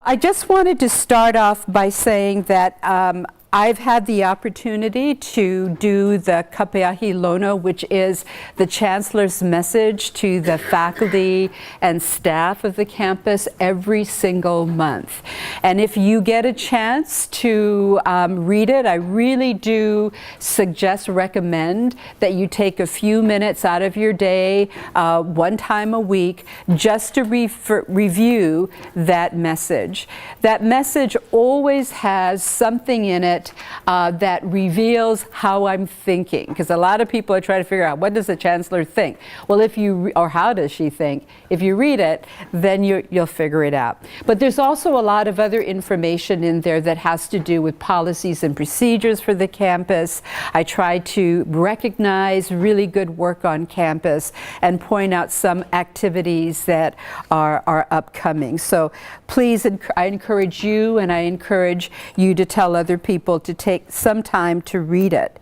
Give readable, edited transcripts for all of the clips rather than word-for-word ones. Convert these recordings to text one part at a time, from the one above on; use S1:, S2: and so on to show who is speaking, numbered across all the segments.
S1: I just wanted to start off by saying that I've had the opportunity to do the Kapeahi Lono, which is the Chancellor's message to the faculty and staff of the campus every single month. And if you get a chance to read it, I really do recommend that you take a few minutes out of your day, one time a week, just to review that message. That message always has something in it that reveals how I'm thinking, because a lot of people are trying to figure out, what does the Chancellor think? Well, or how does she think? If you read it, then you'll figure it out. But there's also a lot of other information in there that has to do with policies and procedures for the campus. I try to recognize really good work on campus and point out some activities that are upcoming. So please, I encourage you, and I encourage you to tell other people to take some time to read it.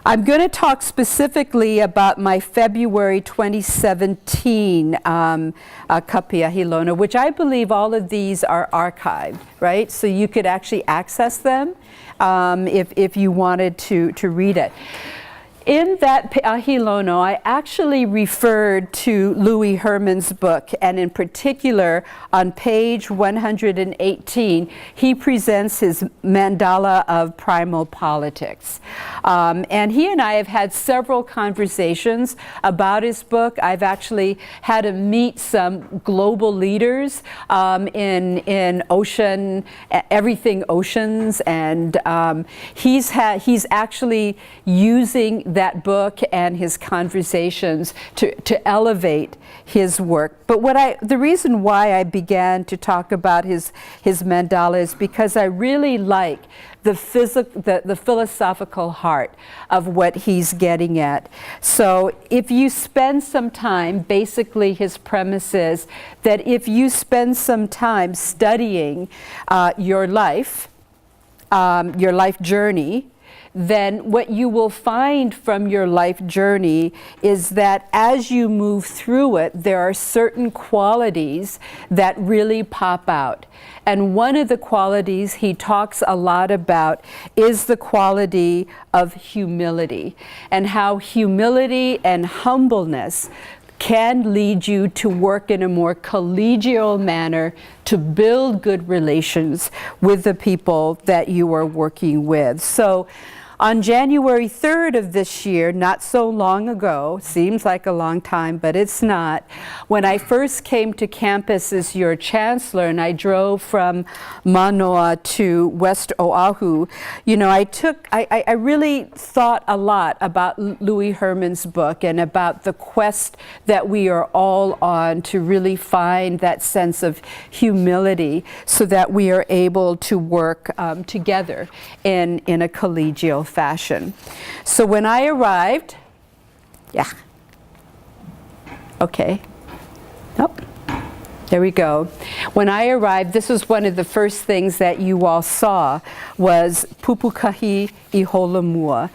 S1: I'm going to talk specifically about my February 2017 Kapeahi Lono, which I believe all of these are archived, right? So you could actually access them if you wanted to read it. In that Pe'ahi Lono, I actually referred to Louis Herman's book, and in particular, on page 118, he presents his mandala of primal politics. And he and I have had several conversations about his book. I've actually had to meet some global leaders in ocean, everything oceans, and he's actually using that book and his conversations to elevate his work. But the reason why I began to talk about his mandala is because I really like the philosophical heart of what he's getting at. So if you spend some time, basically his premise is that if you spend some time studying your life journey, then what you will find from your life journey is that as you move through it, there are certain qualities that really pop out. And one of the qualities he talks a lot about is the quality of humility, and how humility and humbleness can lead you to work in a more collegial manner to build good relations with the people that you are working with. So on January 3rd of this year, not so long ago, seems like a long time, but it's not, when I first came to campus as your chancellor and I drove from Manoa to West Oahu, you know, I really thought a lot about Louis Herman's book and about the quest that we are all on to really find that sense of humility so that we are able to work together in a collegial fashion. So when I arrived, there we go. When I arrived, this was one of the first things that you all saw was Pupukawaii I Holomua.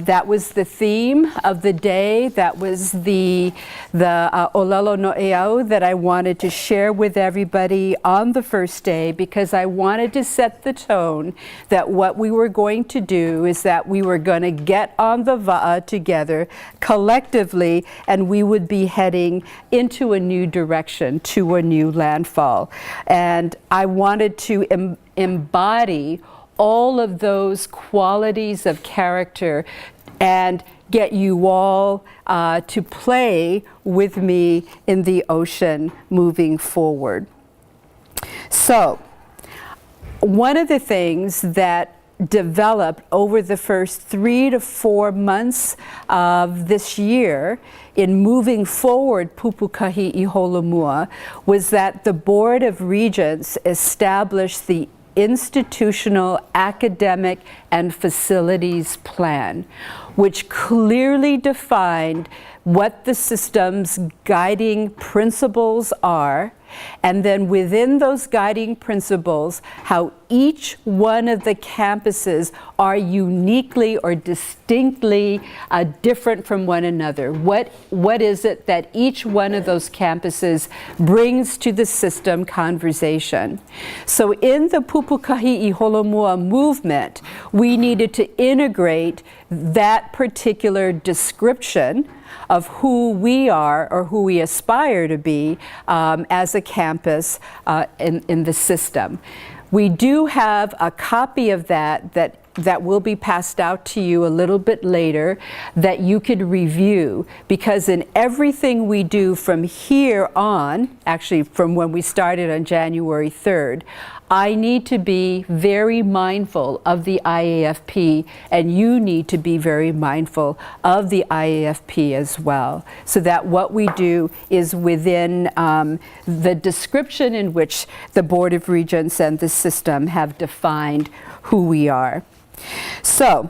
S1: That was the theme of the day. That was the Olelo no Eau that I wanted to share with everybody on the first day, because I wanted to set the tone that what we were going to do is that we were going to get on the va'a together collectively, and we would be heading into a new direction, to a new landfall. And I wanted to embody all of those qualities of character and get you all to play with me in the ocean moving forward. So one of the things that developed over the first 3 to 4 months of this year in moving forward Pupukawaii I Holomua was that the Board of Regents established the Institutional, Academic, and Facilities Plan, which clearly defined what the system's guiding principles are And then within those guiding principles, how each one of the campuses are uniquely or distinctly different from one another. What is it that each one of those campuses brings to the system conversation? So in the Pupukawaii Holomua movement, we needed to integrate that particular description of who we are or who we aspire to be as a campus in the system. We do have a copy of that will be passed out to you a little bit later that you could review, because in everything we do from here on, actually from when we started on January 3rd, I need to be very mindful of the IAFP, and you need to be very mindful of the IAFP as well, so that what we do is within the description in which the Board of Regents and the system have defined who we are. So,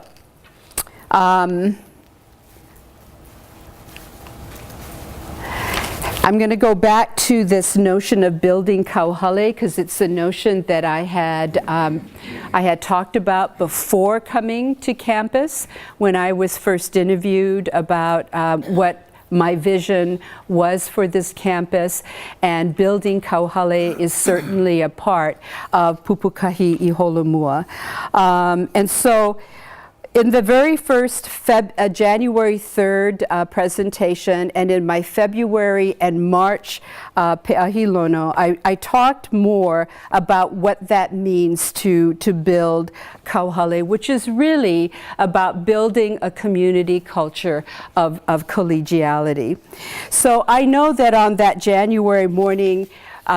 S1: I'm going to go back to this notion of building kauhale, because it's a notion that I had talked about before coming to campus when I was first interviewed about what my vision was for this campus, and building kauhale is certainly a part of Pupukawaii Holomua. And so in the very first January 3rd presentation, and in my February and March Pe'ahi Lono, I talked more about what that means to build kauhale, which is really about building a community culture of collegiality. So I know that on that January morning,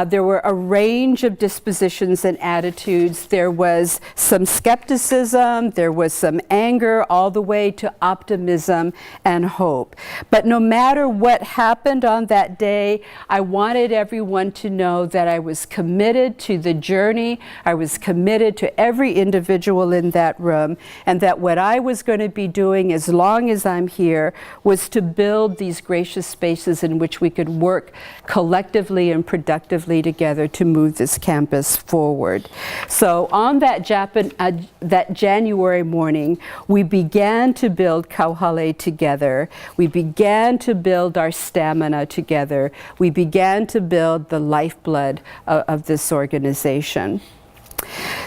S1: there were a range of dispositions and attitudes. There was some skepticism, there was some anger, all the way to optimism and hope. But no matter what happened on that day, I wanted everyone to know that I was committed to the journey, I was committed to every individual in that room, and that what I was going to be doing as long as I'm here was to build these gracious spaces in which we could work collectively and productively together to move this campus forward. So on that January morning, we began to build kauhale together. We began to build our stamina together. We began to build the lifeblood of this organization.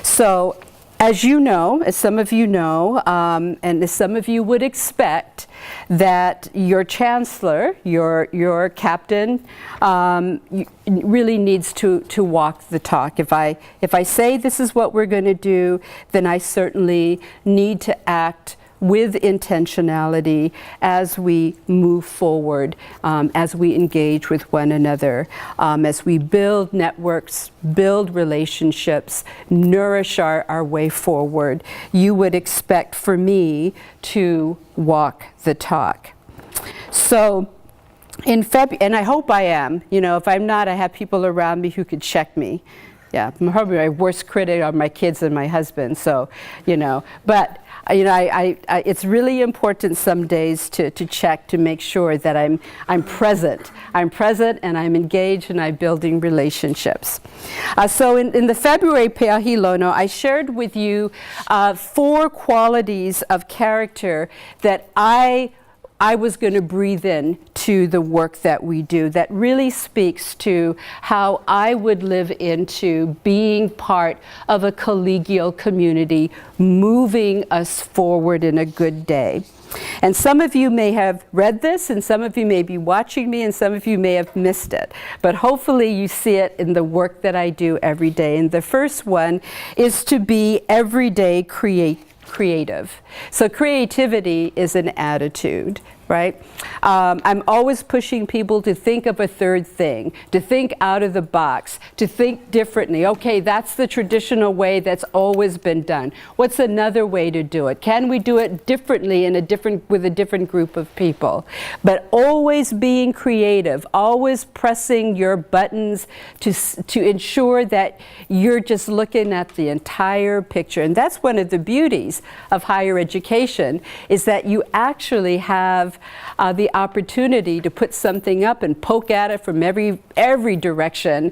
S1: So as you know, as some of you know, and as some of you would expect, that your chancellor, your captain, really needs to walk the talk. If I say this is what we're going to do, then I certainly need to act with intentionality as we move forward, as we engage with one another, as we build networks, build relationships, nourish our way forward. You would expect for me to walk the talk. So in February, and I hope I am, you know, if I'm not, I have people around me who could check me. Yeah, probably my worst critic are my kids and my husband, so, you know, but you know, it's really important some days to check to make sure that I'm present. I'm present and I'm engaged and I'm building relationships. So in the February Pe'ahi Lono, I shared with you 4 qualities of character that I was going to breathe in to the work that we do, that really speaks to how I would live into being part of a collegial community, moving us forward in a good day. And some of you may have read this, and some of you may be watching me, and some of you may have missed it. But hopefully you see it in the work that I do every day. And the first one is to be everyday creative. So creativity is an attitude, right? I'm always pushing people to think of a third thing, to think out of the box, to think differently. Okay, that's the traditional way that's always been done. What's another way to do it? Can we do it differently with a different group of people? But always being creative, always pressing your buttons to ensure that you're just looking at the entire picture. And that's one of the beauties of higher education, is that you actually have have the opportunity to put something up and poke at it from every direction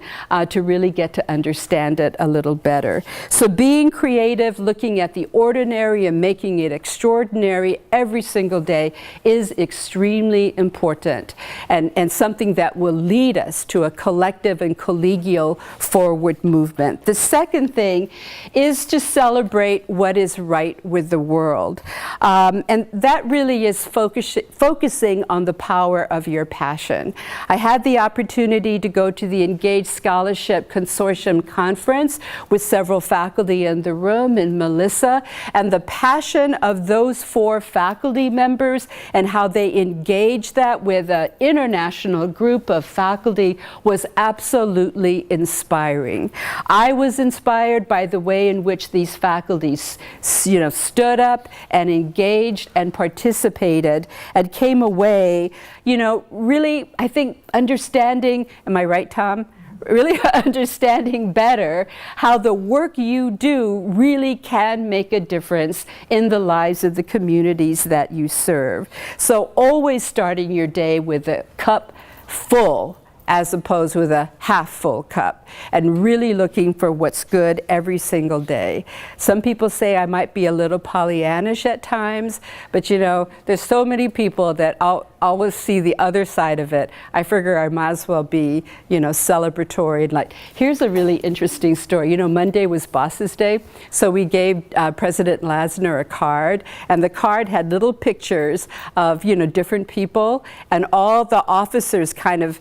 S1: to really get to understand it a little better. So being creative, looking at the ordinary and making it extraordinary every single day is extremely important, and something that will lead us to a collective and collegial forward movement. The second thing is to celebrate what is right with the world. And that really is focusing on the power of your passion. I had the opportunity to go to the Engaged Scholarship Consortium Conference with several faculty in the room, and Melissa, and the passion of those 4 faculty members and how they engaged that with an international group of faculty was absolutely inspiring. I was inspired by the way in which these faculty stood up and engaged and participated and came away, really, I think, understanding, am I right, Tom? Really understanding better how the work you do really can make a difference in the lives of the communities that you serve. So always starting your day with a cup full as opposed with a half full cup, and really looking for what's good every single day. Some people say I might be a little Pollyannish at times, but there's so many people that always see the other side of it. I figure I might as well be, celebratory. And here's a really interesting story. Monday was Boss's Day, so we gave President Lasner a card, and the card had little pictures of, different people, and all the officers kind of,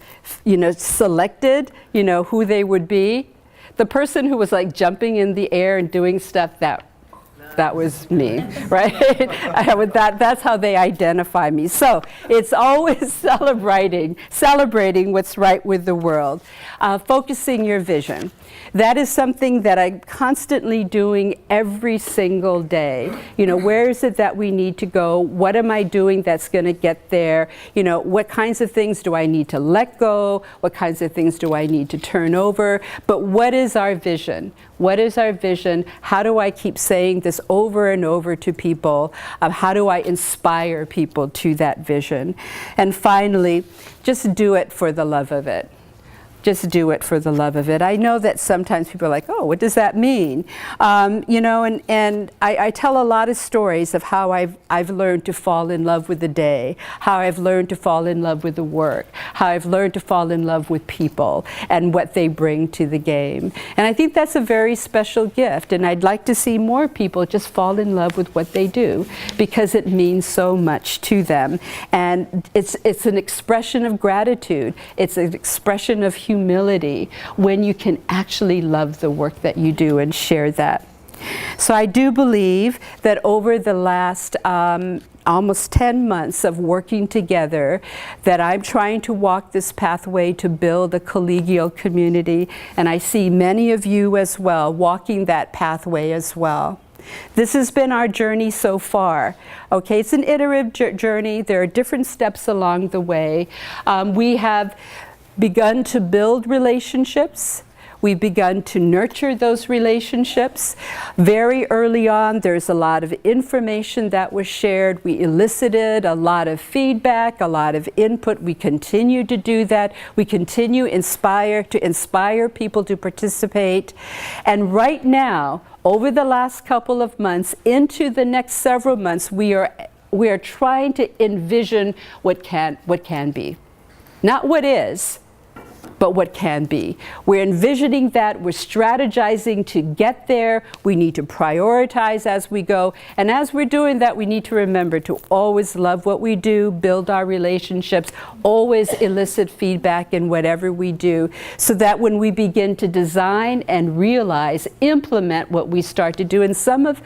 S1: selected, who they would be. The person who was jumping in the air and doing stuff, that was me, right? That's how they identify me. So it's always celebrating what's right with the world. Focusing your vision. That is something that I'm constantly doing every single day. Where is it that we need to go? What am I doing that's going to get there? What kinds of things do I need to let go? What kinds of things do I need to turn over? But what is our vision? What is our vision? How do I keep saying this over and over to people? How do I inspire people to that vision? And finally, just do it for the love of it. Just do it for the love of it. I know that sometimes people are like, oh, what does that mean? And I tell a lot of stories of how I've learned to fall in love with the day, how I've learned to fall in love with the work, how I've learned to fall in love with people and what they bring to the game. And I think that's a very special gift, and I'd like to see more people just fall in love with what they do because it means so much to them. And it's an expression of gratitude. It's an expression of humility when you can actually love the work that you do and share that. So I do believe that over the last almost 10 months of working together, that I'm trying to walk this pathway to build a collegial community, and I see many of you as well walking that pathway as well. This has been our journey so far. Okay, it's an iterative journey. There are different steps along the way. We have begun to build relationships. We've begun to nurture those relationships. Very early on, there's a lot of information that was shared. We elicited a lot of feedback, a lot of input. We continue to do that. We continue to inspire people to participate. And right now, over the last couple of months, into the next several months, we are trying to envision what can be. Not what is, but what can be. We're envisioning that, we're strategizing to get there, we need to prioritize as we go, and as we're doing that, we need to remember to always love what we do, build our relationships, always elicit feedback in whatever we do, so that when we begin to design and realize, implement what we start to do, and some of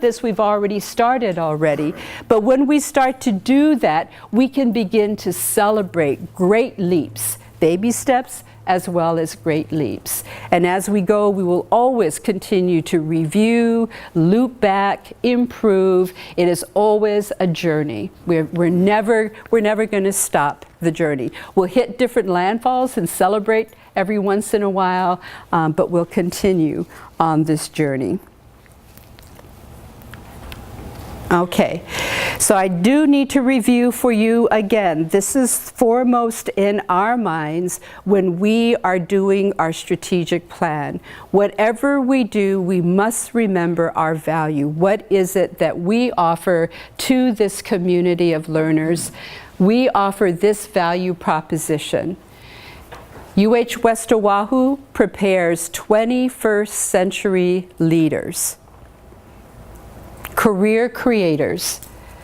S1: this we've already started already, but when we start to do that, we can begin to celebrate great leaps, baby steps as well as great leaps. And as we go, we will always continue to review, loop back, improve. It is always a journey. We're never going to stop the journey. We'll hit different landfalls and celebrate every once in a while, but we'll continue on this journey. Okay, so I do need to review for you again. This is foremost in our minds when we are doing our strategic plan. Whatever we do, we must remember our value. What is it that we offer to this community of learners? We offer this value proposition. UH West Oahu prepares 21st century leaders, career creators,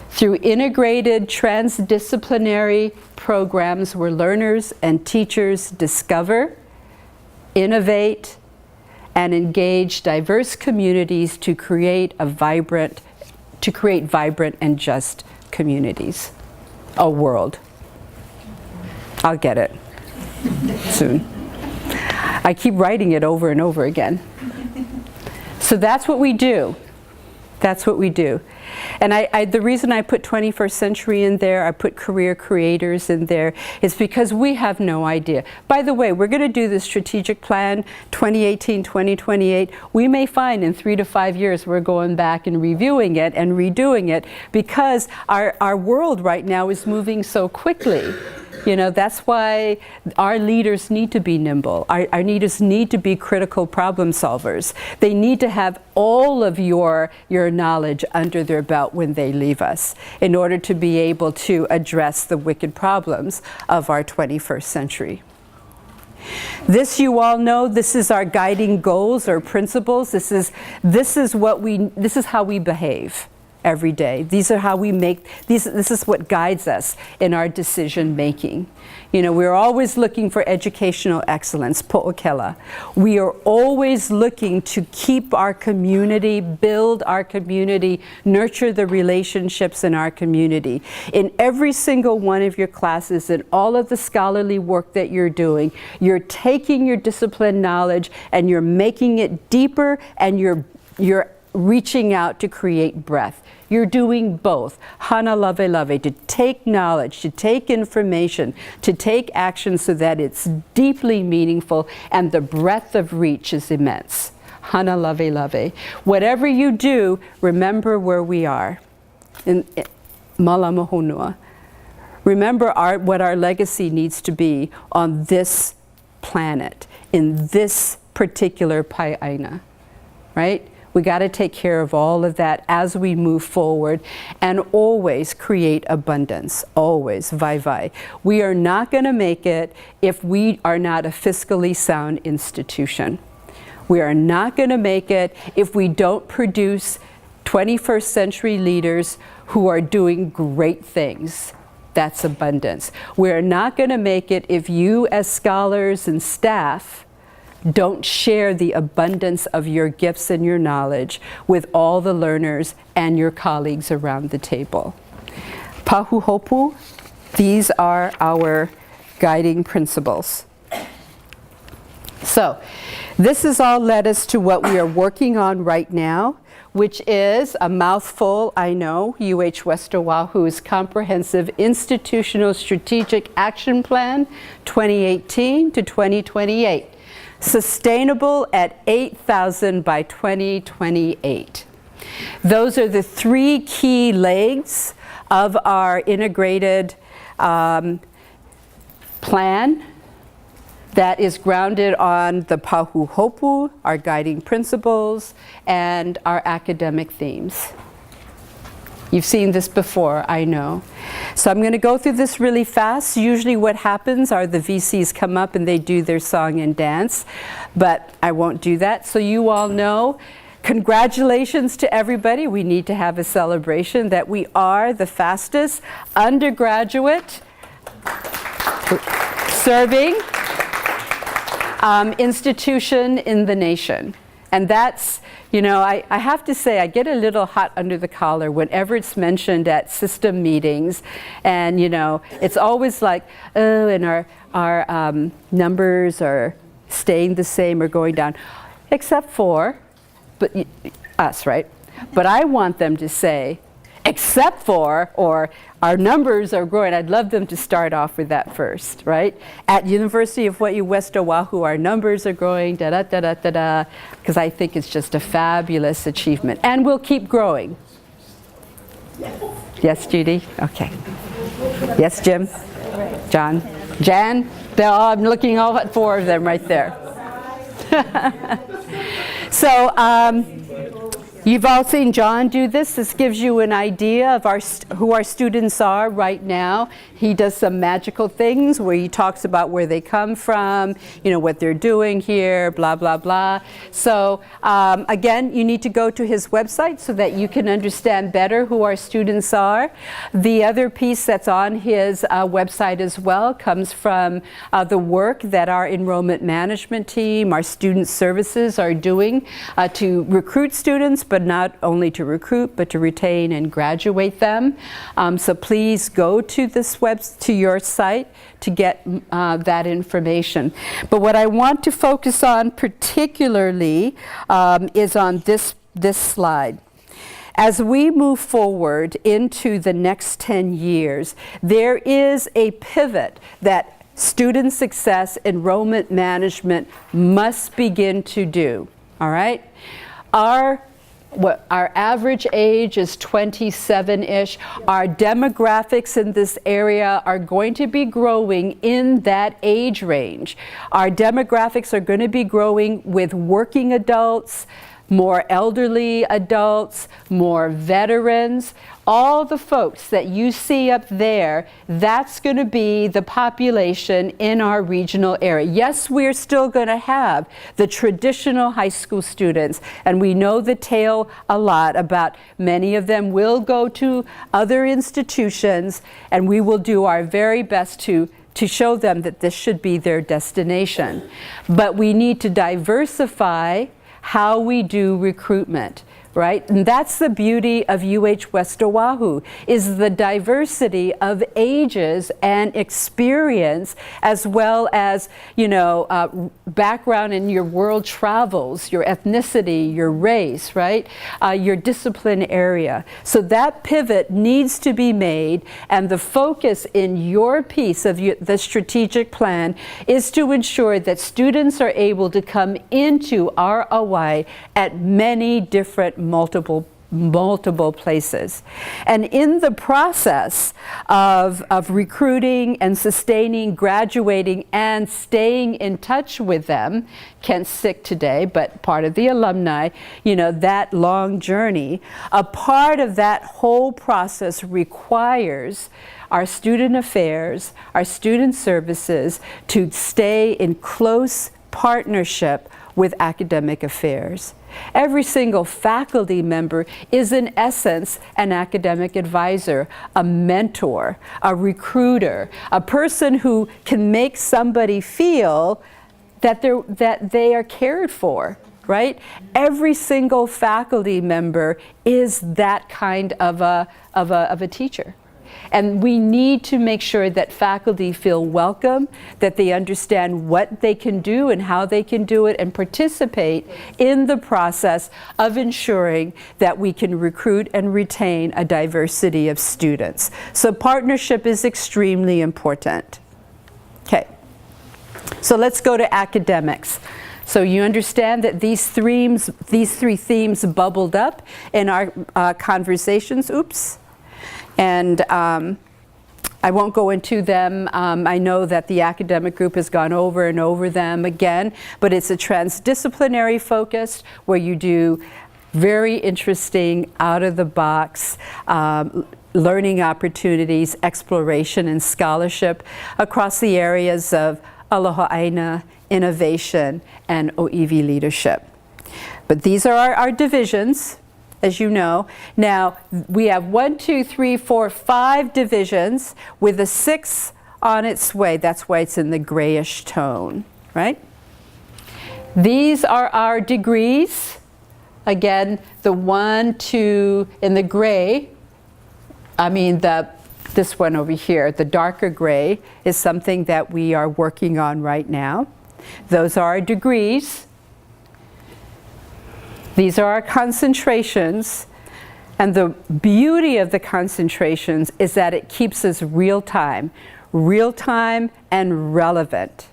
S1: through integrated transdisciplinary programs where learners and teachers discover, innovate, and engage diverse communities to create vibrant and just communities. A world. I'll get it soon. I keep writing it over and over again. So that's what we do. That's what we do. And the reason I put 21st century in there, I put career creators in there, is because we have no idea. By the way, we're going to do the strategic plan 2018-2028. We may find in 3 to 5 years we're going back and reviewing it and redoing it because our world right now is moving so quickly. You know, that's why our leaders need to be nimble. Our leaders need to be critical problem solvers. They need to have all of your knowledge under their belt when they leave us in order to be able to address the wicked problems of our 21st century. This, you all know, this is our guiding goals or principles. This is how we behave every day. These are how we make, this is what guides us in our decision making. You know, we're always looking for educational excellence, po'okela. We are always looking to keep our community, build our community, nurture the relationships in our community. In every single one of your classes and all of the scholarly work that you're doing, you're taking your discipline knowledge and you're making it deeper, and you're reaching out to create breadth. You're doing both. Hana lave lave, to take knowledge, to take information, to take action so that it's deeply meaningful and the breadth of reach is immense. Hana lave lave. Whatever you do, remember where we are. In Malama Honua. Remember what our legacy needs to be on this planet, in this particular pai'aina, right? We got to take care of all of that as we move forward and always create abundance, always, vai. We are not going to make it if we are not a fiscally sound institution. We are not going to make it if we don't produce 21st century leaders who are doing great things. That's abundance. We're not going to make it if you as scholars and staff don't share the abundance of your gifts and your knowledge with all the learners and your colleagues around the table. Pahuhopu, these are our guiding principles. So, this has all led us to what we are working on right now, which is a mouthful, I know, UH West Oahu's Comprehensive Institutional Strategic Action Plan 2018 to 2028. Sustainable at 8,000 by 2028. Those are the 3 key legs of our integrated plan that is grounded on the Pahuhopu, our guiding principles, and our academic themes. You've seen this before, I know. So I'm going to go through this really fast. Usually what happens are the VCs come up and they do their song and dance, but I won't do that. So you all know, congratulations to everybody. We need to have a celebration that we are the fastest undergraduate serving institution in the nation. And that's, you know, I have to say, I get a little hot under the collar whenever it's mentioned at system meetings. And, you know, it's always like, oh, and our numbers are staying the same or going down. Except for, us, right? But I want them to say, except for, or our numbers are growing. I'd love them to start off with that first, right? At University of Hawaii West Oahu, our numbers are growing, because I think it's just a fabulous achievement. And we'll keep growing. Yes, Judy? Okay. Yes, Jim? John? Jan? I'm looking all at 4 of them right there. So you've all seen John do this. This gives you an idea of who our students are right now. He does some magical things where he talks about where they come from, you know, what they're doing here, blah, blah, blah. So again, you need to go to his website so that you can understand better who our students are. The other piece that's on his website as well comes from the work that our enrollment management team, our student services are doing to recruit students, but not only to recruit, but to retain and graduate them. So please go to this to your site to get that information. But what I want to focus on particularly is on this slide. As we move forward into the next 10 years, there is a pivot that student success enrollment management must begin to do, all right? Our average age is 27-ish. Our demographics in this area are going to be growing in that age range. Our demographics are going to be growing with working adults, more elderly adults, more veterans. All the folks that you see up there, that's going to be the population in our regional area. Yes, we're still going to have the traditional high school students, and we know the tale a lot about many of them will go to other institutions, and we will do our very best to show them that this should be their destination. But we need to diversify how we do recruitment, right? And that's the beauty of UH West Oahu, is the diversity of ages and experience, as well as, you know, background in your world travels, your ethnicity, your race, right? Your discipline area. So that pivot needs to be made, and the focus in your piece of the strategic plan is to ensure that students are able to come into our Hawaii at many different multiple places. And in the process of recruiting and sustaining, graduating, and staying in touch with them, Kent's sick today, but part of the alumni, you know, that long journey, a part of that whole process requires our student affairs, our student services to stay in close partnership with academic affairs. Every single faculty member is in essence an academic advisor, a mentor, a recruiter, a person who can make somebody feel that they are cared for, right? Every single faculty member is that kind of a teacher. And we need to make sure that faculty feel welcome, that they understand what they can do and how they can do it, and participate in the process of ensuring that we can recruit and retain a diversity of students. So partnership is extremely important. Okay, so let's go to academics. So you understand that these three themes bubbled up in our conversations. Oops. And I won't go into them. I know that the academic group has gone over and over them again, but it's a transdisciplinary focus where you do very interesting, out-of-the-box learning opportunities, exploration, and scholarship across the areas of aloha aina, innovation, and OEV leadership. But these are our divisions, as you know. Now, we have 1, 2, 3, 4, 5 divisions with a 6th on its way. That's why it's in the grayish tone, right? These are our degrees. Again, the 1, 2 in the gray, this one over here, the darker gray, is something that we are working on right now. Those are our degrees. These are our concentrations, and the beauty of the concentrations is that it keeps us real time and relevant.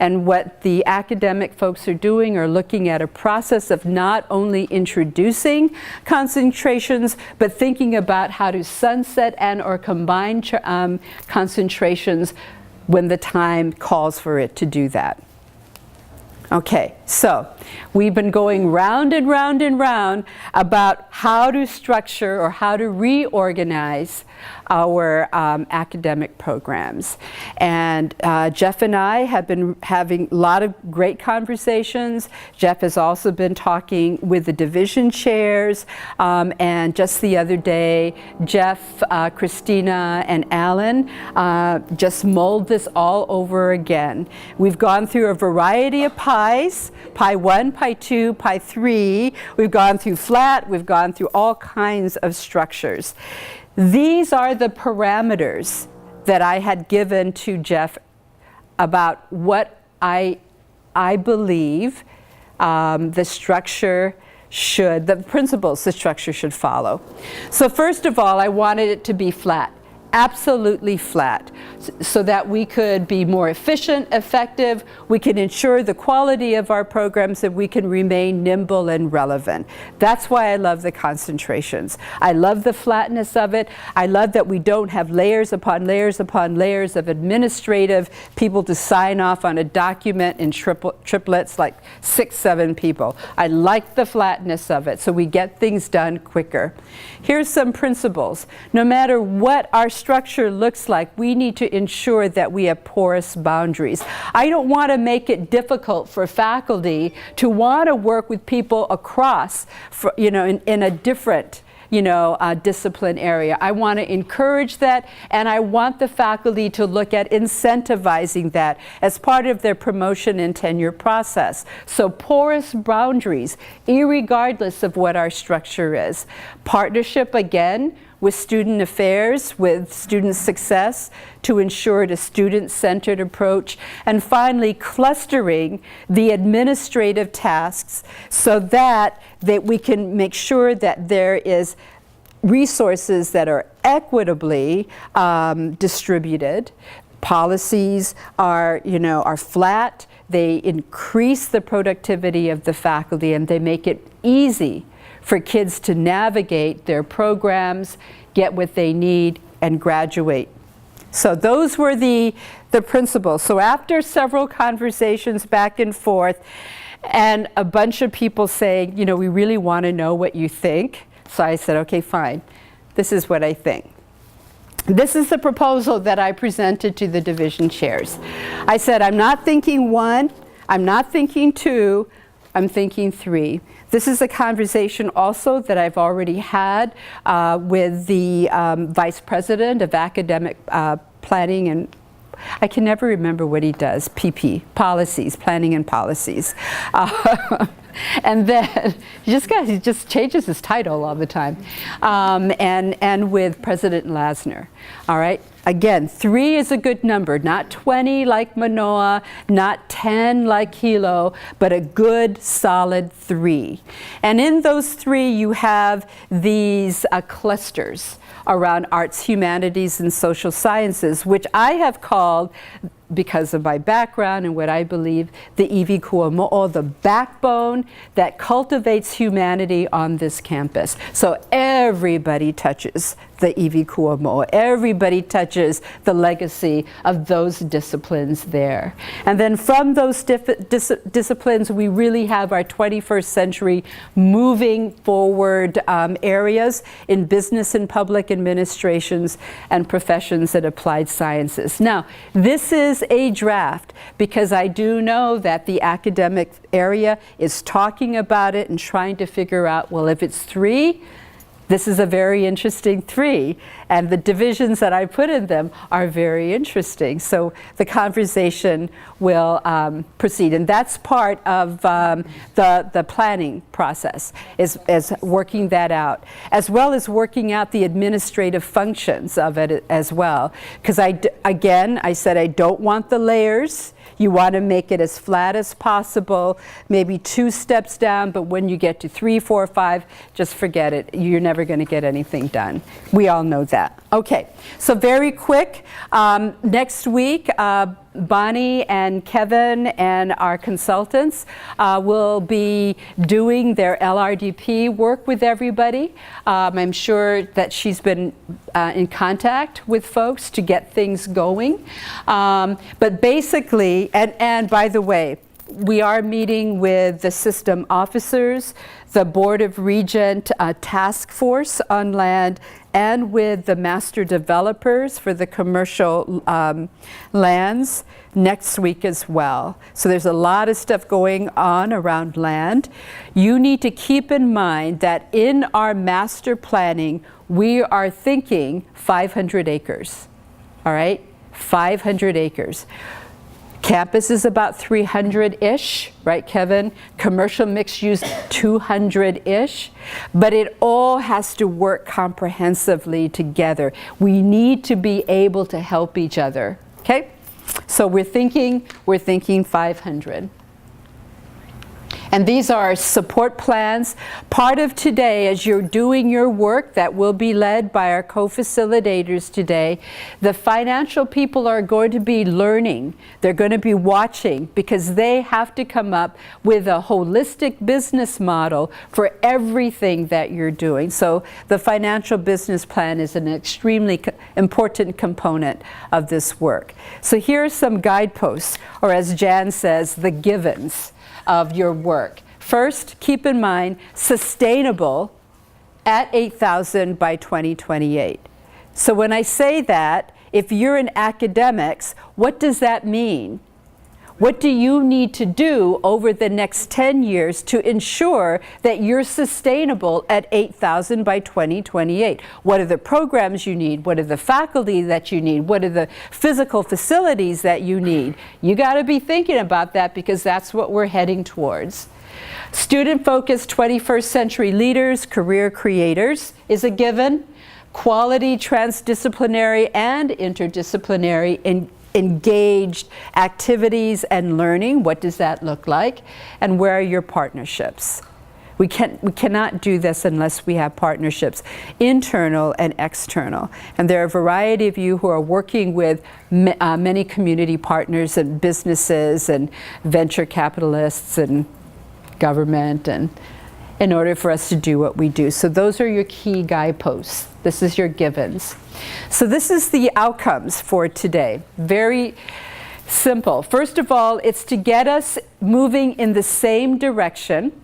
S1: And what the academic folks are doing are looking at a process of not only introducing concentrations, but thinking about how to sunset and or combine concentrations when the time calls for it to do that. Okay, so we've been going round and round and round about how to structure or how to reorganize our academic programs. And Jeff and I have been having a lot of great conversations. Jeff has also been talking with the division chairs. And just the other day, Jeff, Christina, and Alan just mulled this all over again. We've gone through a variety of pies, pie 1, pie 2, pie 3. We've gone through flat. We've gone through all kinds of structures. These are the parameters that I had given to Jeff about what I believe the structure should, the principles the structure should follow. So first of all, I wanted it to be flat. Absolutely flat, so that we could be more efficient, effective, we can ensure the quality of our programs, and we can remain nimble and relevant. That's why I love the concentrations. I love the flatness of it. I love that we don't have layers upon layers upon layers of administrative people to sign off on a document in triplets, like 6, 7 people. I like the flatness of it, so we get things done quicker. Here's some principles. No matter what our structure looks like, we need to ensure that we have porous boundaries. I don't want to make it difficult for faculty to want to work with people across, in a different discipline area. I want to encourage that, and I want the faculty to look at incentivizing that as part of their promotion and tenure process. So porous boundaries, irregardless of what our structure is. Partnership, again, with student affairs, with student success, to ensure a student-centered approach. And finally, clustering the administrative tasks so that we can make sure that there is resources that are equitably distributed. Policies are flat. They increase the productivity of the faculty, and they make it easy for kids to navigate their programs, get what they need, and graduate. So those were the principles. So after several conversations back and forth, and a bunch of people saying, we really want to know what you think. So I said, okay, fine. This is what I think. This is the proposal that I presented to the division chairs. I said, I'm not thinking 1, I'm not thinking 2, I'm thinking 3. This is a conversation also that I've already had with the Vice President of Academic Planning, and I can never remember what he does, policies, planning and policies. And then he just changes his title all the time. And with President Lasner. All right. Again, 3 is a good number, not 20 like Manoa, not 10 like Hilo, but a good solid 3. And in those 3, you have these clusters around arts, humanities, and social sciences, which I have called, because of my background and what I believe, the iwi kuamo'o, the backbone that cultivates humanity on this campus. So everybody touches the iwi kuamo'o. Everybody touches the legacy of those disciplines there. And then from those disciplines, we really have our 21st century moving forward areas in business and public administrations and professions and applied sciences. Now, this is a draft because I do know that the academic area is talking about it and trying to figure out, well, if it's 3, this is a very interesting 3, and the divisions that I put in them are very interesting. So the conversation will proceed, and that's part of the planning process, is working that out, as well as working out the administrative functions of it as well. Because I said I don't want the layers. You want to make it as flat as possible, maybe 2 steps down, but when you get to 3, 4, 5, just forget it. You're never going to get anything done. We all know that. Okay, so very quick, next week, Bonnie and Kevin and our consultants will be doing their LRDP work with everybody. I'm sure that she's been in contact with folks to get things going. But basically, and by the way, we are meeting with the system officers, the Board of Regent task force on land, and with the master developers for the commercial lands next week as well. So there's a lot of stuff going on around land. You need to keep in mind that in our master planning, we are thinking 500 acres, all right? 500 acres. Campus is about 300-ish, right, Kevin? Commercial mixed use, 200-ish. But it all has to work comprehensively together. We need to be able to help each other, okay? So we're thinking 500. And these are support plans. Part of today, as you're doing your work that will be led by our co-facilitators today, the financial people are going to be learning. They're going to be watching because they have to come up with a holistic business model for everything that you're doing. So the financial business plan is an extremely important component of this work. So here are some guideposts, or as Jan says, the givens of your work. First, keep in mind, sustainable at 8,000 by 2028. So when I say that, if you're in academics, what does that mean? What do you need to do over the next 10 years to ensure that you're sustainable at 8,000 by 2028? What are the programs you need? What are the faculty that you need? What are the physical facilities that you need? You got to be thinking about that because that's what we're heading towards. Student-focused 21st century leaders, career creators is a given. Quality, transdisciplinary, and interdisciplinary engaged activities and learning. What does that look like? And where are your partnerships? We cannot do this unless we have partnerships, internal and external. And there are a variety of you who are working with many community partners and businesses and venture capitalists and government, and in order for us to do what we do. So those are your key guideposts. This is your givens. So this is the outcomes for today. Very simple. First of all, it's to get us moving in the same direction.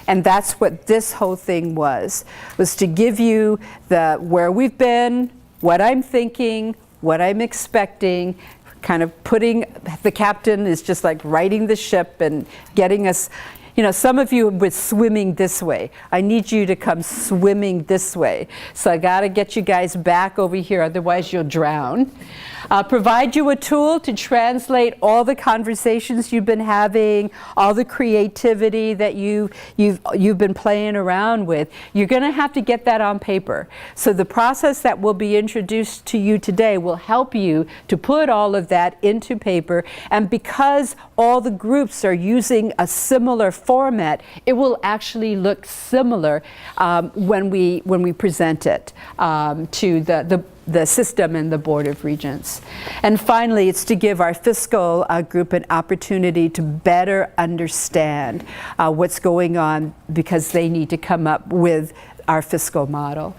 S1: And that's what this whole thing was to give you where we've been, what I'm thinking, what I'm expecting, kind of putting, the captain is just like righting the ship and getting us. You know, some of you were swimming this way. I need you to come swimming this way. So I got to get you guys back over here, otherwise you'll drown. Provide you a tool to translate all the conversations you've been having, all the creativity that you've been playing around with. You're going to have to get that on paper. So the process that will be introduced to you today will help you to put all of that into paper. And because all the groups are using a similar format, it will actually look similar when we present it to the system and the Board of Regents. And finally, it's to give our fiscal group an opportunity to better understand what's going on because they need to come up with our fiscal model.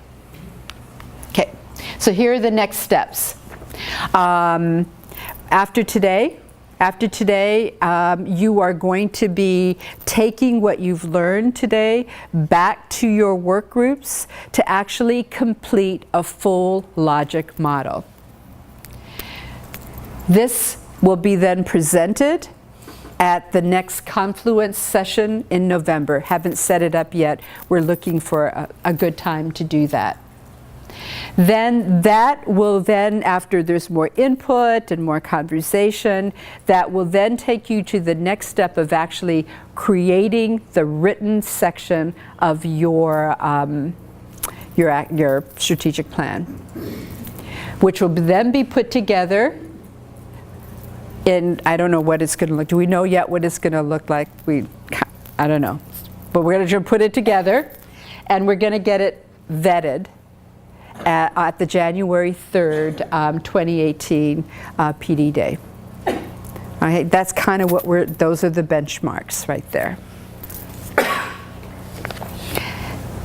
S1: Okay, so here are the next steps. After today, you are going to be taking what you've learned today back to your work groups to actually complete a full logic model. This will be then presented at the next Confluence session in November. Haven't set it up yet. We're looking for a good time to do that. Then that will then, after there's more input and more conversation, that will then take you to the next step of actually creating the written section of your strategic plan, which will then be put together in, I don't know what it's going to look. Do we know yet what it's going to look like? I don't know. But we're going to put it together, and we're going to get it vetted at the January 3rd, 2018 PD Day. Okay, that's kind of what those are the benchmarks right there.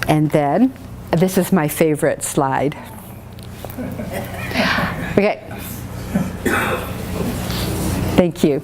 S1: And then, this is my favorite slide. Okay. Thank you.